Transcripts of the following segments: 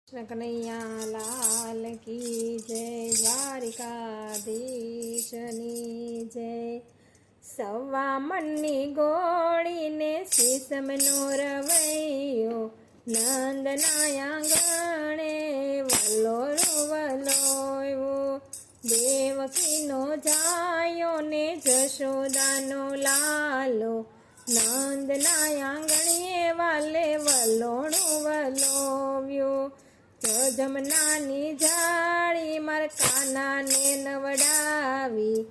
કૃષ્ણ કનૈયા લાલ કી જય, દ્વારિકાધીશની જય। સવા મનની ગોળીને શીસમનો રવૈયો, નંદના આંગણે વલોરો વલોયો। દેવકીનો જાયો ને જશોદાનો લાલો, નંદના આંગણે વાલે વલોણો વલોવ્યો। જમનાની જાળી માર કાનાને નવડાવી,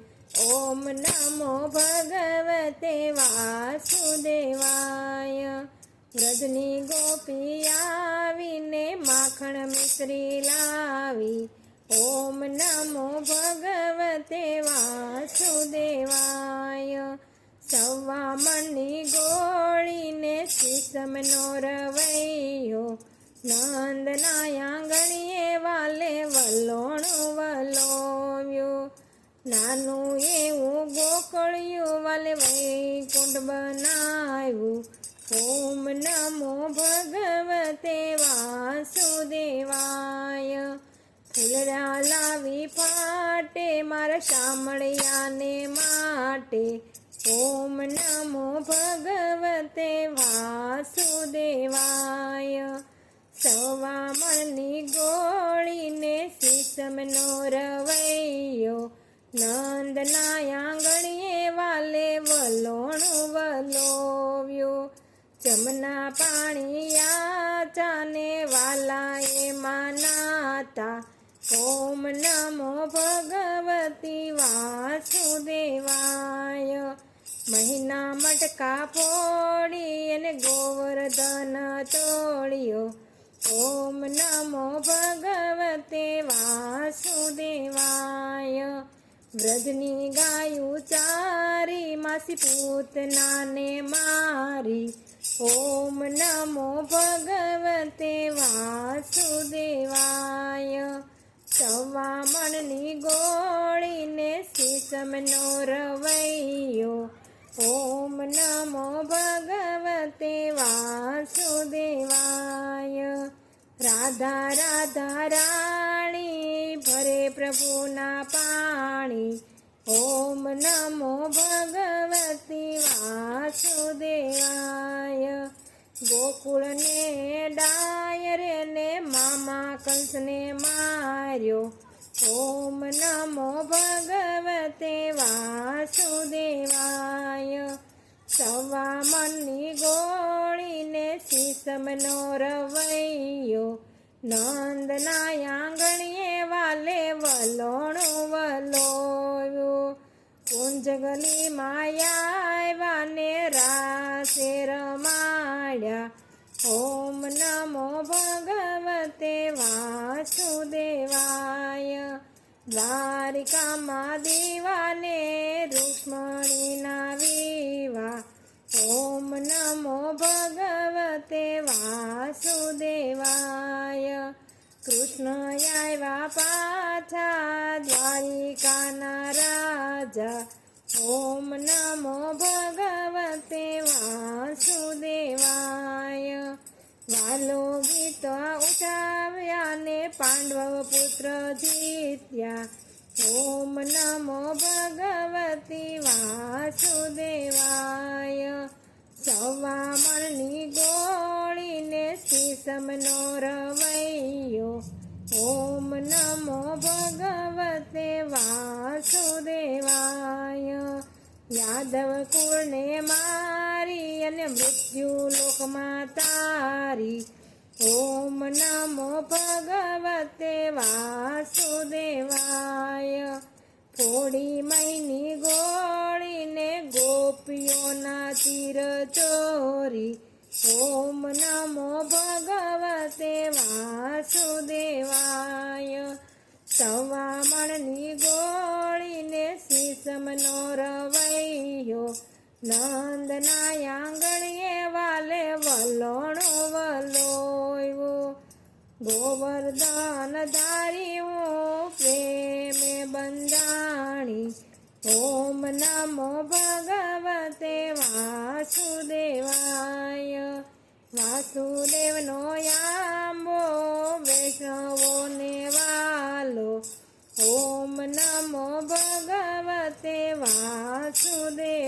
ઓમ નમો ભગવતે વાસુદેવાય। વ્રજની ગોપી આવીને માખણ મિશ્રી લાવી, ઓમ નમો ભગવતે વાસુદેવાય। સવા મણની ગોળીને શીસમનો રવૈયો, નંદના આંગણીએ વાલે વલોણો વલોવ્યો। નાનું એવું ગોકળિયું વાલે વૈકુંઠ બનાવ્યું, ઓમ નમો ભગવતે વાસુદેવાય। ફૂલડા લાવી ફાટે મારા શામળિયાને માટે, ઓમ નમો ભગવતે વાસુદેવાય। સવા મણની ગોળીને શીસમનો રવૈયો, નંદના આંગણીએ વાલે વલોણો વલોવ્યો। જમના પાણી આચાને વાલાએ માનાતા, ઓમ નમો ભગવતી વાસુદેવાય। મહિના મટકા ફોડી અને ગોવર્ધન તોડ્યો, ઓમ નમો ભગવતે વાસુદેવાય। વ્રજની ગાયું ચારી માસી પૂતનાને મારી, ઓમ નમો ભગવતે વાસુદેવાય। સવા મણની ગોળીને શીસમનો રવૈયો, ઓમ નમો ભગવતે વાસુદેવાય। રાધા રાધા રાણી ભરે પ્રભુના પાણી, ઓમ નમો ભગવતી વાસુદેવાય। ગોકુળને ડાયરે ને મામા કંસને માર્યો, ઓમ નમો ભગવતે વાસુદેવાય। સવા મણની ગોળીને શીસમનો રવૈયો, નંદના આંગણીએ વાલે વલોણો વલોવ્યો। કુંજગલી માયા ને રાસે રમાડ્યા, ઓમ નમો ભગવતે વાસુદેવાય। દ્વારિકામાં દીવાને રૂક્ષ્મણીના વિવાહ, ઓમ નમો ભગવતે વાસુદેવાય। કૃષ્ણ આવ્યા પાછા દ્વારિકાના રાજા, ઓમ નમો ભગવતે વાસુદેવાય। વાલો ગીતો ઉઠાવ્યા ને પાંડવ પુત્ર જીત્યા, ઓમ નમો ભગવતી વાસુદેવાય। સવા મણની ગોળીને શીસમનો રવૈયો, ઓમ નમો ભગવતે વાસુદેવાય। યાદવ કુળને મારી અને મૃત્યુ લોકમાં તારી, ઓમ નમો ભગવતે વાસુદેવાય। થોડી મહિની ગોળીને ગોપીઓના તીર ચોરી, ઓમ નમો ભગવતે વાસુદેવાય। સવા મણની ગોળીને શીસમનો રવૈયો, નંદના આંગણીએ વાલે વલોણો વલોવ્યો। ગોવર્ધન ધારી હું પ્રેમે બંધાણી, ઓમ નમો ભગવતે વાસુદેવાય। વાસુદેવનો આંબો વૈષ્ણવોને વાલો ઓમ નમો ભગવતે વાસુદેવાય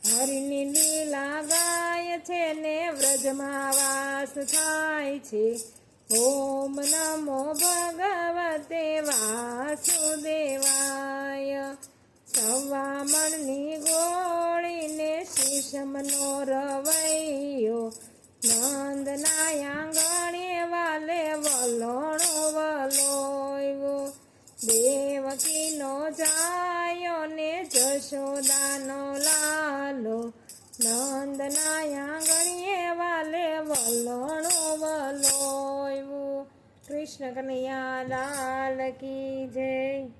હરિની લીલા ગાય છે ને વ્રજમાં વાસ થાય છે ઓમ નમો ભગવતે વાસુદેવાય સવા મણની ગોળીને શીશમનો રવૈયો નંદના આંગણે વાલે વલોણો વલોયો દેવકીનો જાયો ને જશોદાનો લાલો નંદના આંગણે વાલે વલોણો વલોયો કૃષ્ણ કનૈયા લાલ કી જય।